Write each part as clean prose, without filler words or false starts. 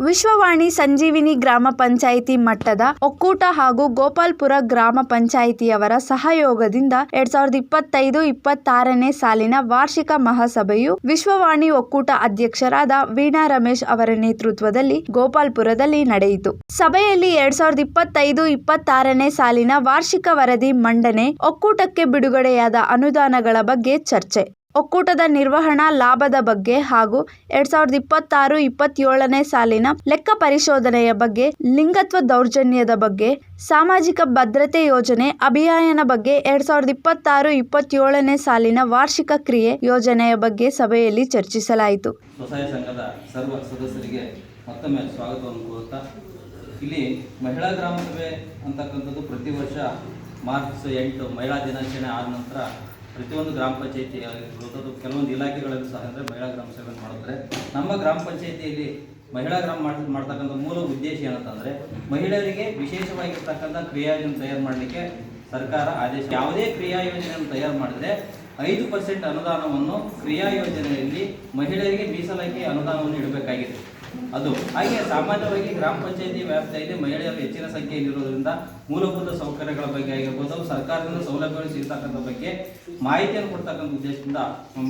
ವಿಶ್ವವಾಣಿ ಸಂಜೀವಿನಿ ಗ್ರಾಮ ಪಂಚಾಯಿತಿ ಮಟ್ಟದ ಒಕ್ಕೂಟ ಹಾಗೂ ಗೋಪಾಲ್ಪುರ ಗ್ರಾಮ ಪಂಚಾಯಿತಿಯವರ ಸಹಯೋಗದಿಂದ 2025-26ನೇ ಸಾಲಿನ ವಾರ್ಷಿಕ ಮಹಾಸಭೆಯು ವಿಶ್ವವಾಣಿ ಒಕ್ಕೂಟ ಅಧ್ಯಕ್ಷರಾದ ವೀಣಾ ರಮೇಶ್ ಅವರ ನೇತೃತ್ವದಲ್ಲಿ ಗೋಪಾಲ್ಪುರದಲ್ಲಿ ನಡೆಯಿತು. ಸಭೆಯಲ್ಲಿ 2025-26ನೇ ಸಾಲಿನ ವಾರ್ಷಿಕ ವರದಿ ಮಂಡನೆ, ಒಕ್ಕೂಟಕ್ಕೆ ಬಿಡುಗಡೆಯಾದ ಅನುದಾನಗಳ ಬಗ್ಗೆ ಚರ್ಚೆ, ಒಕ್ಕೂಟದ ನಿರ್ವಹಣಾ ಲಾಭದ ಬಗ್ಗೆ ಹಾಗೂ 2026-27ನೇ ಸಾಲಿನ ಲೆಕ್ಕ ಪರಿಶೋಧನೆಯ ಬಗ್ಗೆ, ಲಿಂಗತ್ವ ದೌರ್ಜನ್ಯದ ಬಗ್ಗೆ, ಸಾಮಾಜಿಕ ಭದ್ರತೆ ಯೋಜನೆ ಅಭಿಯಾನ ಬಗ್ಗೆ, 2026-27ನೇ ಸಾಲಿನ ವಾರ್ಷಿಕ ಕ್ರಿಯೆ ಯೋಜನೆಯ ಬಗ್ಗೆ ಸಭೆಯಲ್ಲಿ ಚರ್ಚಿಸಲಾಯಿತು. ಸ್ವಸಹಾಯ ಸಂಘದ ಸರ್ವ ಸದಸ್ಯರಿಗೆ ಮತ್ತೊಮ್ಮೆ ಸ್ವಾಗತವನ್ನು ಕೋರುತ್ತಾ, ಇಲ್ಲಿ ಮಹಿಳಾ ಗ್ರಾಮ ಸಭೆ ಅಂತಕ್ಕಂಥದ್ದು ಪ್ರತಿ ವರ್ಷ ಮಾರ್ಚ್ 8 ಮಹಿಳಾ ದಿನಾಚರಣೆ ಆದ ನಂತರ ಪ್ರತಿಯೊಂದು ಗ್ರಾಮ ಪಂಚಾಯಿತಿ ಆಗಿರ್ಬೋದು, ಕೆಲವೊಂದು ಇಲಾಖೆಗಳಲ್ಲಿ ಸಹ ಮಹಿಳಾ ಗ್ರಾಮ ಸಭೆ ಮಾಡುತ್ತಾರೆ. ನಮ್ಮ ಗ್ರಾಮ ಪಂಚಾಯಿತಿಯಲ್ಲಿ ಮಹಿಳಾ ಗ್ರಾಮ ಮಾಡ್ತಕ್ಕಂಥ ಮೂಲ ಉದ್ದೇಶ ಏನಂತಂದರೆ, ಮಹಿಳೆಯರಿಗೆ ವಿಶೇಷವಾಗಿರ್ತಕ್ಕಂಥ ಕ್ರಿಯಾ ಯೋಜನೆ ತಯಾರು ಮಾಡಲಿಕ್ಕೆ ಸರ್ಕಾರ ಆದೇಶ. ಯಾವುದೇ ಕ್ರಿಯಾ ಯೋಜನೆಯನ್ನು ತಯಾರು ಮಾಡಿದರೆ 5% ಅನುದಾನವನ್ನು ಕ್ರಿಯಾ ಯೋಜನೆಯಲ್ಲಿ ಮಹಿಳೆಯರಿಗೆ ಮೀಸಲಾಗಿ ಅನುದಾನವನ್ನು ಇಡಬೇಕಾಗಿದೆ. ಅದು ಹಾಗೆ ಸಾಮಾನ್ಯವಾಗಿ ಗ್ರಾಮ ಪಂಚಾಯಿತಿ ವ್ಯಾಪ್ತಿಯಲ್ಲಿ ಮಹಿಳೆಯರು ಹೆಚ್ಚಿನ ಸಂಖ್ಯೆಯಲ್ಲಿರೋದ್ರಿಂದ ಮೂಲಭೂತ ಸೌಕರ್ಯಗಳ ಬಗ್ಗೆ ಆಗಿರ್ಬೋದು, ಸರ್ಕಾರದಿಂದ ಸೌಲಭ್ಯಗಳು ಸಿಗತಕ್ಕಂಥ ಬಗ್ಗೆ ಮಾಹಿತಿಯನ್ನು ಕೊಡ್ತಕ್ಕಂಥ ಉದ್ದೇಶದಿಂದ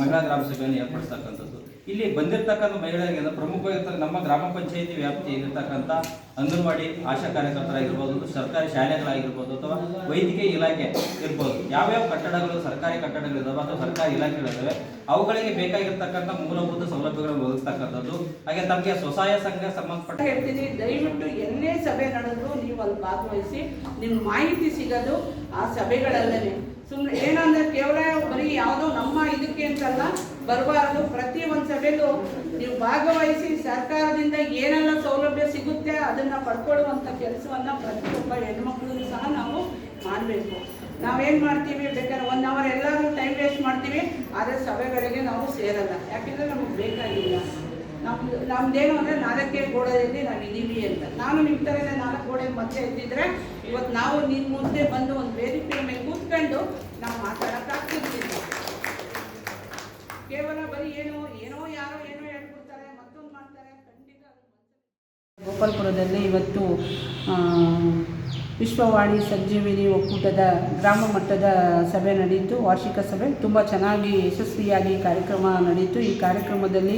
ಮಹಿಳಾ ಗ್ರಾಮ ಸಭೆಯನ್ನು ಏರ್ಪಡಿಸ್ತಕ್ಕಂಥದ್ದು. ಇಲ್ಲಿ ಬಂದಿರತಕ್ಕಂಥ ಮಹಿಳೆಯರಿಗೆ ಪ್ರಮುಖವಾಗಿರ್ತಕ್ಕಂಥ ನಮ್ಮ ಗ್ರಾಮ ಪಂಚಾಯಿತಿ ವ್ಯಾಪ್ತಿಯಲ್ಲಿರ್ತಕ್ಕಂಥ ಅಂಗನವಾಡಿ ಆಶಾ ಕಾರ್ಯಕರ್ತರಾಗಿರ್ಬೋದು, ಸರ್ಕಾರಿ ಶಾಲೆಗಳಾಗಿರ್ಬೋದು ಅಥವಾ ವೈದ್ಯಕೀಯ ಇಲಾಖೆ ಇರ್ಬೋದು, ಯಾವ್ಯಾವ ಕಟ್ಟಡಗಳು ಸರ್ಕಾರಿ ಕಟ್ಟಡಗಳಿದ್ದಾವೆ ಅಥವಾ ಸರ್ಕಾರಿ ಇಲಾಖೆಗಳಿದ್ದಾವೆ ಅವುಗಳಿಗೆ ಬೇಕಾಗಿರ್ತಕ್ಕಂಥ ಮೂಲಭೂತ ಸೌಲಭ್ಯಗಳನ್ನು ಒದಗಿಸ್ತಕ್ಕಂಥದ್ದು. ಹಾಗೆ ತಮಗೆ ಸ್ವಸಹಾಯ ಸಂಘ ಸಂಬಂಧಪಟ್ಟ ಹೇಳ್ತೀನಿ, ದಯವಿಟ್ಟು ಎಲ್ಲೇ ಸಭೆ ನಡೆದ್ರು ನೀವು ಅಲ್ಲಿ ಭಾಗವಹಿಸಿ. ನಿಮ್ಮ ಮಾಹಿತಿ ಸಿಗೋದು ಆ ಸಭೆಗಳಲ್ಲೇ. ಸುಮ್ಮನೆ ಏನಂದ್ರೆ ಕೇವಲ ಬರೀ ಯಾವುದೋ ನಮ್ಮ ಇದಕ್ಕೆ ಅಂತಲ್ಲ ಬರಬಾರದು. ಪ್ರತಿ ಒಂದು ಸಭೆಗೂ ನೀವು ಭಾಗವಹಿಸಿ ಸರ್ಕಾರದಿಂದ ಏನೆಲ್ಲ ಸೌಲಭ್ಯ ಸಿಗುತ್ತೆ ಅದನ್ನು ಪಡ್ಕೊಳ್ಳುವಂಥ ಕೆಲಸವನ್ನು ಪ್ರತಿಯೊಬ್ಬ ಹೆಣ್ಮಕ್ಳು ಸಹ ನಾವು ಮಾಡಬೇಕು. ನಾವೇನು ಮಾಡ್ತೀವಿ, ಬೇಕಾದ್ರೆ 1 hour ಎಲ್ಲರೂ ಟೈಮ್ ವೇಸ್ಟ್ ಮಾಡ್ತೀವಿ, ಆದರೆ ಸಭೆಗಳಿಗೆ ನಾವು ಸೇರಲ್ಲ. ಯಾಕೆಂದರೆ ನಮಗೆ ಬೇಕಾಗಿಲ್ಲ. ನಮ್ದೇನು ಅಂದರೆ 4 ಗೋಡೆಯಲ್ಲಿ ನಾವು ಇದ್ದೀವಿ ಅಂತ. ನಾನು ನಿಮ್ಮ ಥರನೇ 4 ಗೋಡೆ ಮಧ್ಯೆ ಇದ್ದಿದ್ರೆ ಇವತ್ತು ನಾವು ನಿಮ್ಮ ಮುಂದೆ ಬಂದು ಒಂದು ವೇದಿಕೆ ಮೇಲೆ ಕೂತ್ಕೊಂಡು ನಾವು ಮಾತಾಡೋಕ್ಕಾಗ್ತಿರ್ತಿಲ್ಲ. ಕೇವಲ ಬರೀ ಏನೋ ಯಾರೋ ಏನೋ ಹೇಳ್ಕೊಡ್ತಾರೆ, ಮತ್ತೊಂದು ಮಾಡ್ತಾರೆ. ಖಂಡಿತ ಗೋಪಾಲ್ಪುರದಲ್ಲಿ ಇವತ್ತು ವಿಶ್ವವಾಣಿ ಸಂಜೀವಿನಿ ಒಕ್ಕೂಟದ ಗ್ರಾಮ ಮಟ್ಟದ ಸಭೆ ನಡೆಯಿತು. ವಾರ್ಷಿಕ ಸಭೆ ತುಂಬ ಚೆನ್ನಾಗಿ ಯಶಸ್ವಿಯಾಗಿ ಕಾರ್ಯಕ್ರಮ ನಡೆಯಿತು. ಈ ಕಾರ್ಯಕ್ರಮದಲ್ಲಿ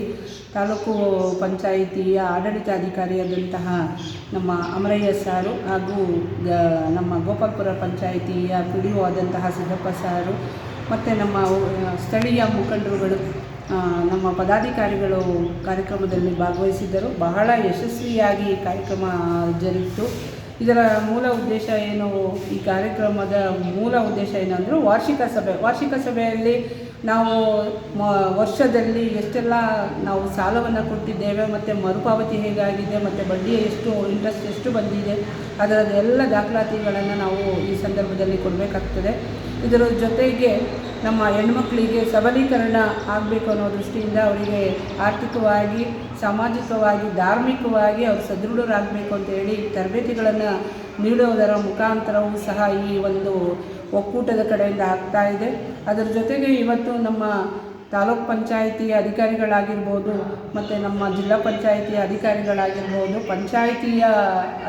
ತಾಲೂಕು ಪಂಚಾಯಿತಿಯ ಆಡಳಿತಾಧಿಕಾರಿಯಾದಂತಹ ನಮ್ಮ ಅಮರಯ್ಯ ಸಾರು ಹಾಗೂ ನಮ್ಮ ಗೋಪಾಲ್ಪುರ ಪಂಚಾಯಿತಿಯ PDO ಆದಂತಹ ಸಿದ್ದಪ್ಪ ಸಾರು ಮತ್ತು ನಮ್ಮ ಸ್ಥಳೀಯ ಮುಖಂಡರುಗಳು, ನಮ್ಮ ಪದಾಧಿಕಾರಿಗಳು ಕಾರ್ಯಕ್ರಮದಲ್ಲಿ ಭಾಗವಹಿಸಿದ್ದರು. ಬಹಳ ಯಶಸ್ವಿಯಾಗಿ ಕಾರ್ಯಕ್ರಮ ಜರುಗಿತು. ಇದರ ಮೂಲ ಉದ್ದೇಶ ಏನು, ಈ ಕಾರ್ಯಕ್ರಮದ ಮೂಲ ಉದ್ದೇಶ ಏನಂದರೆ ವಾರ್ಷಿಕ ಸಭೆಯಲ್ಲಿ ನಾವು ವರ್ಷದಲ್ಲಿ ಎಷ್ಟೆಲ್ಲ ನಾವು ಸಾಲವನ್ನು ಕೊಟ್ಟಿದ್ದೇವೆ ಮತ್ತು ಮರುಪಾವತಿ ಹೇಗಾಗಿದೆ ಮತ್ತು ಬಡ್ಡಿ ಎಷ್ಟು, ಇಂಟ್ರೆಸ್ಟ್ ಎಷ್ಟು ಬಂದಿದೆ, ಅದರದ್ದೆಲ್ಲ ದಾಖಲಾತಿಗಳನ್ನು ನಾವು ಈ ಸಂದರ್ಭದಲ್ಲಿ ಕೊಡಬೇಕಾಗ್ತದೆ. ಇದರ ಜೊತೆಗೆ ನಮ್ಮ ಹೆಣ್ಮಕ್ಳಿಗೆ ಸಬಲೀಕರಣ ಆಗಬೇಕು ಅನ್ನೋ ದೃಷ್ಟಿಯಿಂದ ಅವರಿಗೆ ಆರ್ಥಿಕವಾಗಿ, ಸಾಮಾಜಿಕವಾಗಿ, ಧಾರ್ಮಿಕವಾಗಿ ಅವರು ಸದೃಢರಾಗಬೇಕು ಅಂತೇಳಿ ತರಬೇತಿಗಳನ್ನು ನೀಡುವುದರ ಮುಖಾಂತರವೂ ಸಹ ಈ ಒಂದು ಒಕ್ಕೂಟದ ಕಡೆಯಿಂದ ಆಗ್ತಾ ಇದೆ. ಅದರ ಜೊತೆಗೆ ಇವತ್ತು ನಮ್ಮ ತಾಲೂಕ್ ಪಂಚಾಯಿತಿಯ ಅಧಿಕಾರಿಗಳಾಗಿರ್ಬೋದು ಮತ್ತು ನಮ್ಮ ಜಿಲ್ಲಾ ಪಂಚಾಯಿತಿಯ ಅಧಿಕಾರಿಗಳಾಗಿರ್ಬೋದು, ಪಂಚಾಯಿತಿಯ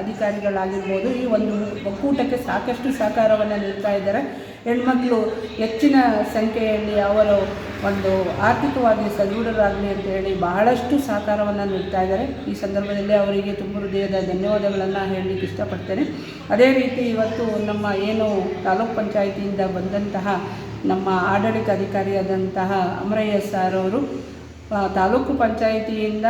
ಅಧಿಕಾರಿಗಳಾಗಿರ್ಬೋದು, ಈ ಒಂದು ಒಕ್ಕೂಟಕ್ಕೆ ಸಾಕಷ್ಟು ಸಹಕಾರವನ್ನು ನೀಡ್ತಾ ಇದ್ದಾರೆ. ಹೆಣ್ಮಕ್ಳು ಹೆಚ್ಚಿನ ಸಂಖ್ಯೆಯಲ್ಲಿ ಅವರು ಒಂದು ಆರ್ಥಿಕವಾಗಿ ಸದೃಢರಾಗಲಿ ಅಂತ ಹೇಳಿ ಬಹಳಷ್ಟು ಸಹಕಾರವನ್ನು ನೀಡ್ತಾ ಇದ್ದಾರೆ. ಈ ಸಂದರ್ಭದಲ್ಲಿ ಅವರಿಗೆ ತುಂಬ ಹೃದಯದ ಧನ್ಯವಾದಗಳನ್ನು ಹೇಳಲಿಕ್ಕೆ ಇಷ್ಟಪಡ್ತೇನೆ. ಅದೇ ರೀತಿ ಇವತ್ತು ನಮ್ಮ ಏನು ತಾಲೂಕ್ ಪಂಚಾಯಿತಿಯಿಂದ ಬಂದಂತಹ ನಮ್ಮ ಆಡಳಿತಾಧಿಕಾರಿಯಾದಂತಹ ಅಮರಯ್ಯ ಸಾರ್ ಅವರು ತಾಲೂಕು ಪಂಚಾಯಿತಿಯಿಂದ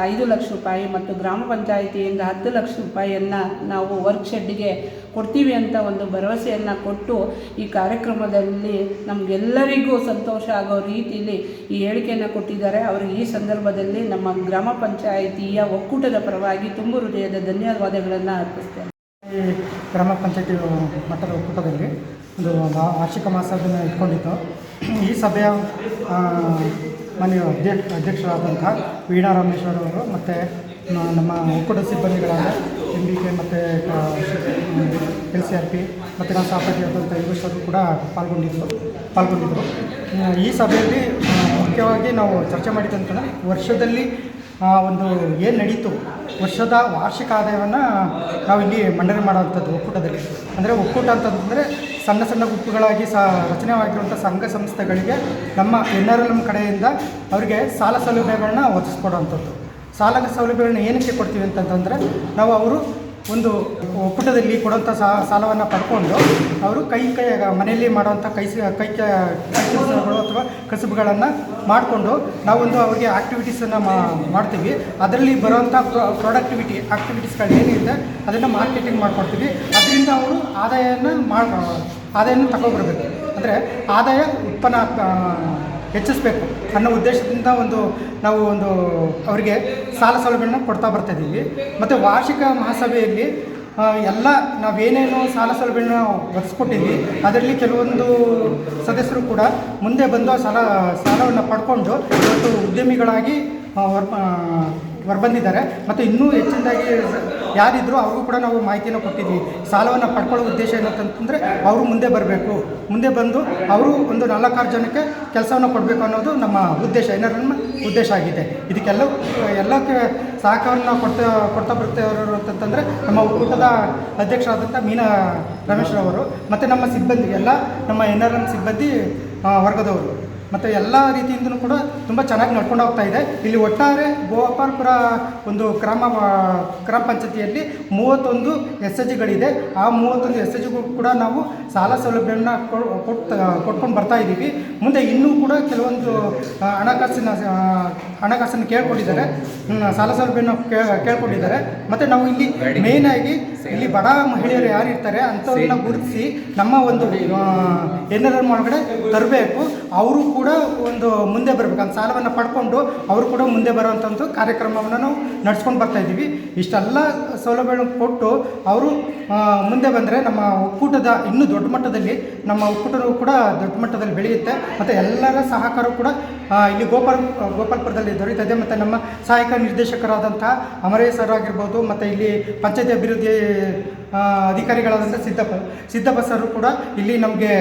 5 ಲಕ್ಷ ರೂಪಾಯಿ ಮತ್ತು ಗ್ರಾಮ ಪಂಚಾಯಿತಿಯಿಂದ 10 ಲಕ್ಷ ರೂಪಾಯಿಯನ್ನು ನಾವು ವರ್ಕ್ ಶೆಡ್ಗೆ ಕೊಡ್ತೀವಿ ಅಂತ ಒಂದು ಭರವಸೆಯನ್ನು ಕೊಟ್ಟು ಈ ಕಾರ್ಯಕ್ರಮದಲ್ಲಿ ನಮಗೆಲ್ಲರಿಗೂ ಸಂತೋಷ ಆಗೋ ರೀತಿಯಲ್ಲಿ ಈ ಹೇಳಿಕೆಯನ್ನು ಕೊಟ್ಟಿದ್ದಾರೆ. ಅವರಿಗೆ ಈ ಸಂದರ್ಭದಲ್ಲಿ ನಮ್ಮ ಗ್ರಾಮ ಪಂಚಾಯಿತಿಯ ಒಕ್ಕೂಟದ ಪರವಾಗಿ ತುಂಬ ಹೃದಯದ ಧನ್ಯವಾದಗಳನ್ನು ಅರ್ಪಿಸ್ತೇನೆ. ಈ ಗ್ರಾಮ ಪಂಚಾಯಿತಿ ಮಟ್ಟದ ಒಕ್ಕೂಟದಲ್ಲಿ ಒಂದು ವಾರ್ಷಿಕ ಮಹಾಸಭೆಯನ್ನು ಇಟ್ಕೊಂಡಿದ್ದು, ಈ ಸಭೆಯ ಮಾನ್ಯ ಅಧ್ಯಕ್ಷರಾದಂತಹ ವೀಣಾ ರಮೇಶ್ ಅವರು ಮತ್ತು ನಮ್ಮ ಒಕ್ಕೂಟ ಸಿಬ್ಬಂದಿಗಳಾದ MBK ಮತ್ತು LCRP ಮತ್ತು ನಮ್ಮ ಸಹಪಾಠಿಯಾದಂಥ ಯೋಗೇಶ್ವರು ಕೂಡ ಪಾಲ್ಗೊಂಡಿದ್ದರು. ಈ ಸಭೆಯಲ್ಲಿ ಮುಖ್ಯವಾಗಿ ನಾವು ಚರ್ಚೆ ಮಾಡಿದಂತಂದರೆ ವರ್ಷದಲ್ಲಿ ಒಂದು ಏನು ನಡೀತು ವರ್ಷದ ವಾರ್ಷಿಕ ಆದಾಯವನ್ನು ನಾವಿಲ್ಲಿ ಮಂಡನೆ ಮಾಡೋವಂಥದ್ದು ಒಕ್ಕೂಟದಲ್ಲಿ. ಅಂದರೆ ಒಕ್ಕೂಟ ಅಂತಂದರೆ ಸಣ್ಣ ಸಣ್ಣ ಗುಂಪುಗಳಾಗಿ ರಚನೆವಾಗಿರುವಂಥ ಸಂಘ ಸಂಸ್ಥೆಗಳಿಗೆ ನಮ್ಮ NRLM ಕಡೆಯಿಂದ ಅವರಿಗೆ ಸಾಲ ಸೌಲಭ್ಯಗಳನ್ನ ಒದಗಿಸ್ಕೊಡುವಂಥದ್ದು. ಸಾಲ ಸೌಲಭ್ಯಗಳನ್ನ ಏನಕ್ಕೆ ಕೊಡ್ತೀವಿ ಅಂತಂತಂದರೆ ನಾವು ಅವರು ಒಂದು ಒಕ್ಕೂಟದಲ್ಲಿ ಕೊಡುವಂಥ ಸಾಲವನ್ನು ಪಡ್ಕೊಂಡು ಅವರು ಕೈ ಮನೆಯಲ್ಲಿ ಮಾಡುವಂಥ ಕೆಲಸಗಳು ಅಥವಾ ಕಸುಬುಗಳನ್ನು ಮಾಡಿಕೊಂಡು ನಾವೊಂದು ಅವರಿಗೆ ಆ್ಯಕ್ಟಿವಿಟೀಸನ್ನು ಮಾಡ್ತೀವಿ. ಅದರಲ್ಲಿ ಬರುವಂಥ ಆ್ಯಕ್ಟಿವಿಟೀಸ್ಗಳು ಏನಿದೆ ಅದನ್ನು ಮಾರ್ಕೆಟಿಂಗ್ ಮಾಡ್ಕೊಡ್ತೀವಿ. ಅದರಿಂದ ಅವರು ಆದಾಯನ ತಗೊಬರ್ಬೇಕು. ಅಂದರೆ ಆದಾಯ ಉತ್ಪನ್ನ ಹೆಚ್ಚಿಸಬೇಕು ಅನ್ನೋ ಉದ್ದೇಶದಿಂದ ನಾವು ಅವರಿಗೆ ಸಾಲ ಸೌಲಭ್ಯನ ಕೊಡ್ತಾ ಬರ್ತಾಯಿದ್ದೀವಿ. ಮತ್ತು ವಾರ್ಷಿಕ ಮಹಾಸಭೆಯಲ್ಲಿ ಎಲ್ಲ ನಾವೇನೇನು ಸಾಲ ಸೌಲಭ್ಯನ ಒದಗಿಸ್ಕೊಟ್ಟಿದ್ವಿ ಅದರಲ್ಲಿ ಕೆಲವೊಂದು ಸದಸ್ಯರು ಕೂಡ ಮುಂದೆ ಬಂದು ಸಾಲವನ್ನು ಪಡ್ಕೊಂಡು ಇವತ್ತು ಉದ್ಯಮಿಗಳಾಗಿ ಹೊರಬಂದಿದ್ದಾರೆ. ಮತ್ತು ಇನ್ನೂ ಹೆಚ್ಚಿನದಾಗಿ ಯಾರಿದ್ರು ಅವ್ರಿಗೂ ಕೂಡ ನಾವು ಮಾಹಿತಿಯನ್ನು ಕೊಟ್ಟಿದ್ವಿ. ಸಾಲವನ್ನು ಪಡ್ಕೊಳ್ಳೋ ಉದ್ದೇಶ ಏನಂತಂದರೆ ಅವರು ಮುಂದೆ ಬರಬೇಕು, ಮುಂದೆ ಬಂದು ಅವರು ಒಂದು 4-6 ಜನಕ್ಕೆ ಕೆಲಸವನ್ನು ಕೊಡಬೇಕು ಅನ್ನೋದು ನಮ್ಮ ಉದ್ದೇಶ, ನಮ್ಮ ಉದ್ದೇಶ ಆಗಿದೆ. ಎಲ್ಲಕ್ಕೆ ಸಹಕಾರವನ್ನು ಕೊಡ್ತಾ ಬರ್ತೇವರು ಅಂತಂದರೆ ನಮ್ಮ ಒಕ್ಕೂಟದ ಅಧ್ಯಕ್ಷರಾದಂಥ ಮೀನಾ ರಮೇಶ್ರವರು ಮತ್ತು ನಮ್ಮ ಸಿಬ್ಬಂದಿ ಎಲ್ಲ ನಮ್ಮ NRLM ಸಿಬ್ಬಂದಿ ವರ್ಗದವರು ಮತ್ತು ಎಲ್ಲ ರೀತಿಯಿಂದಲೂ ಕೂಡ ತುಂಬ ಚೆನ್ನಾಗಿ ನಡ್ಕೊಂಡು ಹೋಗ್ತಾ ಇದೆ. ಇಲ್ಲಿ ಒಟ್ಟಾರೆ ಗೋಪಾಲ್ಪುರ ಒಂದು ಗ್ರಾಮ ಪಂಚಾಯತಿಯಲ್ಲಿ 31 SHGಗಳಿದೆ. ಆ 31 SHGಗೂ ಕೂಡ ನಾವು ಸಾಲ ಸೌಲಭ್ಯವನ್ನು ಕೊಟ್ಕೊಂಡು ಬರ್ತಾ ಇದ್ದೀವಿ. ಮುಂದೆ ಇನ್ನೂ ಕೂಡ ಕೆಲವೊಂದು ಹಣಕಾಸನ್ನು ಕೇಳ್ಕೊಂಡಿದ್ದಾರೆ, ಸಾಲ ಸೌಲಭ್ಯನ ಕೇಳ್ಕೊಂಡಿದ್ದಾರೆ. ಮತ್ತು ನಾವು ಇಲ್ಲಿ ಮೇಯ್ನಾಗಿ ಇಲ್ಲಿ ಬಡ ಮಹಿಳೆಯರು ಯಾರಿರ್ತಾರೆ ಅಂಥವ್ರನ್ನ ಗುರುತಿಸಿ ನಮ್ಮ ಒಂದು NRLM ಒಳಗಡೆ ತರಬೇಕು. ಅವರು ಕೂಡ ಒಂದು ಮುಂದೆ ಬರಬೇಕು, ಅಂತ ಸಾಲವನ್ನು ಪಡ್ಕೊಂಡು ಅವರು ಕೂಡ ಮುಂದೆ ಬರುವಂಥ ಕಾರ್ಯಕ್ರಮವನ್ನು ನಾವು ನಡ್ಸ್ಕೊಂಡು ಬರ್ತಾಯಿದ್ದೀವಿ. ಇಷ್ಟೆಲ್ಲ ಸೌಲಭ್ಯಗಳನ್ನು ಕೊಟ್ಟು ಅವರು ಮುಂದೆ ಬಂದರೆ ನಮ್ಮ ಒಕ್ಕೂಟದ ಇನ್ನೂ ದೊಡ್ಡ ಮಟ್ಟದಲ್ಲಿ ನಮ್ಮ ಒಕ್ಕೂಟವು ಕೂಡ ದೊಡ್ಡ ಮಟ್ಟದಲ್ಲಿ ಬೆಳೆಯುತ್ತೆ. ಮತ್ತು ಎಲ್ಲರ ಸಹಕಾರ ಕೂಡ ಇಲ್ಲಿ ಗೋಪಾಲ್ಪುರದಲ್ಲಿ ದೊರೀತದೆ. ಮತ್ತು ನಮ್ಮ ಸಹಾಯಕ ನಿರ್ದೇಶಕರಾದಂಥ ಅಮರೇಶ್ ಸರ್ ಆಗಿರ್ಬೋದು, ಮತ್ತು ಇಲ್ಲಿ ಪಂಚಾಯತಿ ಅಭಿವೃದ್ಧಿ ಅಧಿಕಾರಿಗಳಾದಂಥ ಸಿದ್ದಪ್ಪ ಸರ್ ಕೂಡ ಇಲ್ಲಿ ನಮಗೆ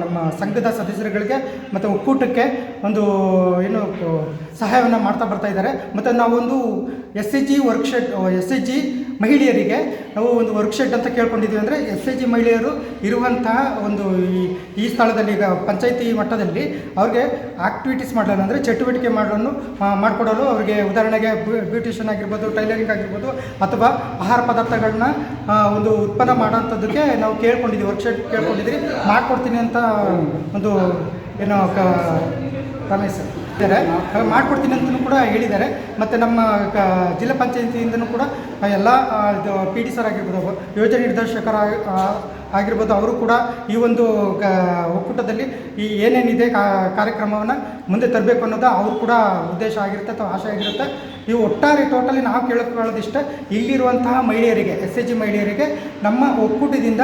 ನಮ್ಮ ಸಂಘದ ಸದಸ್ಯರುಗಳಿಗೆ ಮತ್ತು ಒಕ್ಕೂಟಕ್ಕೆ ಒಂದು ಸಹಾಯವನ್ನು ಮಾಡ್ತಾ ಬರ್ತಾ ಇದ್ದಾರೆ. ಮತ್ತು ನಾವೊಂದು SHG ಮಹಿಳೆಯರಿಗೆ ನಾವು ಒಂದು ವರ್ಕ್ಶೆಟ್ ಅಂತ ಕೇಳ್ಕೊಂಡಿದ್ದೀವಿ. ಅಂದರೆ SHG ಮಹಿಳೆಯರು ಇರುವಂತಹ ಒಂದು ಈ ಸ್ಥಳದಲ್ಲಿ ಈಗ ಪಂಚಾಯತಿ ಮಟ್ಟದಲ್ಲಿ ಅವ್ರಿಗೆ ಆ್ಯಕ್ಟಿವಿಟೀಸ್ ಮಾಡಲು ಅಂದರೆ ಚಟುವಟಿಕೆ ಮಾಡಿಕೊಡಲು ಅವರಿಗೆ ಉದಾಹರಣೆಗೆ ಬ್ಯೂಟಿಷಿಯನ್ ಆಗಿರ್ಬೋದು, ಟೈಲರಿಂಗ್ ಆಗಿರ್ಬೋದು, ಅಥವಾ ಆಹಾರ ಪದಾರ್ಥಗಳನ್ನ ಒಂದು ಉತ್ಪನ್ನ ಮಾಡೋಂಥದ್ದಕ್ಕೆ ನಾವು ವರ್ಕ್ಶಾಪ್ ಕೇಳ್ಕೊಂಡಿದ್ದೀವಿ. ಮಾಡಿಕೊಡ್ತೀನಿ ಅಂತ ಒಂದು ರಮೇಶ್ ಇದ್ದಾರೆ, ಮಾಡಿಕೊಡ್ತೀನಿ ಅಂತಲೂ ಕೂಡ ಹೇಳಿದ್ದಾರೆ. ಮತ್ತು ನಮ್ಮ ಜಿಲ್ಲಾ ಪಂಚಾಯತಿಯಿಂದನೂ ಕೂಡ ಎಲ್ಲ PD ಸರ್ ಆಗಿರ್ಬೋದು, ಯೋಜನೆ ನಿರ್ದೇಶಕರ ಆಗಿರ್ಬೋದು, ಅವರು ಕೂಡ ಈ ಒಂದು ಒಕ್ಕೂಟದಲ್ಲಿ ಈ ಏನೇನಿದೆ ಕಾರ್ಯಕ್ರಮವನ್ನು ಮುಂದೆ ತರಬೇಕು ಅನ್ನೋದು ಅವರು ಕೂಡ ಉದ್ದೇಶ ಆಗಿರುತ್ತೆ ಅಥವಾ ಆಶೆ ಆಗಿರುತ್ತೆ. ಈ ಒಟ್ಟಾರೆ ಟೋಟಲಿ ನಾವು ಕೇಳ್ಕೊಳ್ಳೋದಿಷ್ಟ, ಇಲ್ಲಿರುವಂತಹ ಮಹಿಳೆಯರಿಗೆ SHG ಮಹಿಳೆಯರಿಗೆ ನಮ್ಮ ಒಕ್ಕೂಟದಿಂದ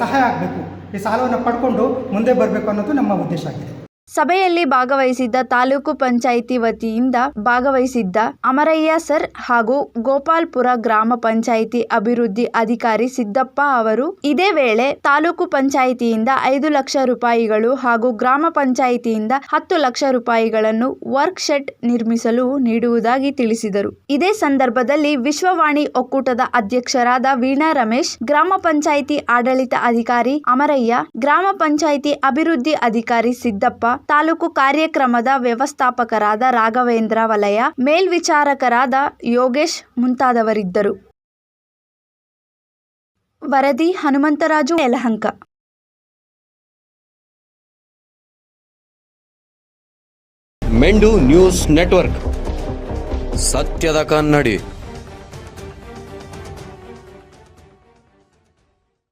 ಸಹಾಯ ಆಗಬೇಕು, ಈ ಸಾಲವನ್ನು ಪಡ್ಕೊಂಡು ಮುಂದೆ ಬರಬೇಕು ಅನ್ನೋದು ನಮ್ಮ ಉದ್ದೇಶ ಆಗಿದೆ. ಸಭೆಯಲ್ಲಿ ಭಾಗವಹಿಸಿದ್ದ ತಾಲೂಕು ಪಂಚಾಯಿತಿ ವತಿಯಿಂದ ಭಾಗವಹಿಸಿದ್ದ ಅಮರಯ್ಯ ಸರ್ ಹಾಗೂ ಗೋಪಾಲ್ಪುರ ಗ್ರಾಮ ಪಂಚಾಯಿತಿ ಅಭಿವೃದ್ಧಿ ಅಧಿಕಾರಿ ಸಿದ್ದಪ್ಪ ಅವರು ಇದೇ ವೇಳೆ ತಾಲೂಕು ಪಂಚಾಯಿತಿಯಿಂದ 5 ಲಕ್ಷ ರೂಪಾಯಿಗಳು ಹಾಗೂ ಗ್ರಾಮ ಪಂಚಾಯಿತಿಯಿಂದ 10 ಲಕ್ಷ ರೂಪಾಯಿಗಳನ್ನು ವರ್ಕ್ ಶೆಡ್ ನಿರ್ಮಿಸಲು ನೀಡುವುದಾಗಿ ತಿಳಿಸಿದರು. ಇದೇ ಸಂದರ್ಭದಲ್ಲಿ ವಿಶ್ವವಾಣಿ ಒಕ್ಕೂಟದ ಅಧ್ಯಕ್ಷರಾದ ವೀಣಾ ರಮೇಶ್, ಗ್ರಾಮ ಪಂಚಾಯಿತಿ ಆಡಳಿತ ಅಧಿಕಾರಿ ಅಮರಯ್ಯ, ಗ್ರಾಮ ಪಂಚಾಯಿತಿ ಅಭಿವೃದ್ಧಿ ಅಧಿಕಾರಿ ಸಿದ್ದಪ್ಪ, ತಾಲೂಕು ಕಾರ್ಯಕ್ರಮದ ವ್ಯವಸ್ಥಾಪಕರಾದ ರಾಘವೇಂದ್ರ ವಲಯ, ಮೇಲ್ವಿಚಾರಕರಾದ ಯೋಗೇಶ್ ಮುಂತಾದವರಿದ್ದರು. ವರದಿ ಹನುಮಂತರಾಜು ಯಲಹಂಕ. ಮೆಂಡು ನ್ಯೂಸ್ ನೆಟ್ವರ್ಕ್, ಸತ್ಯದ ಕನ್ನಡಿ.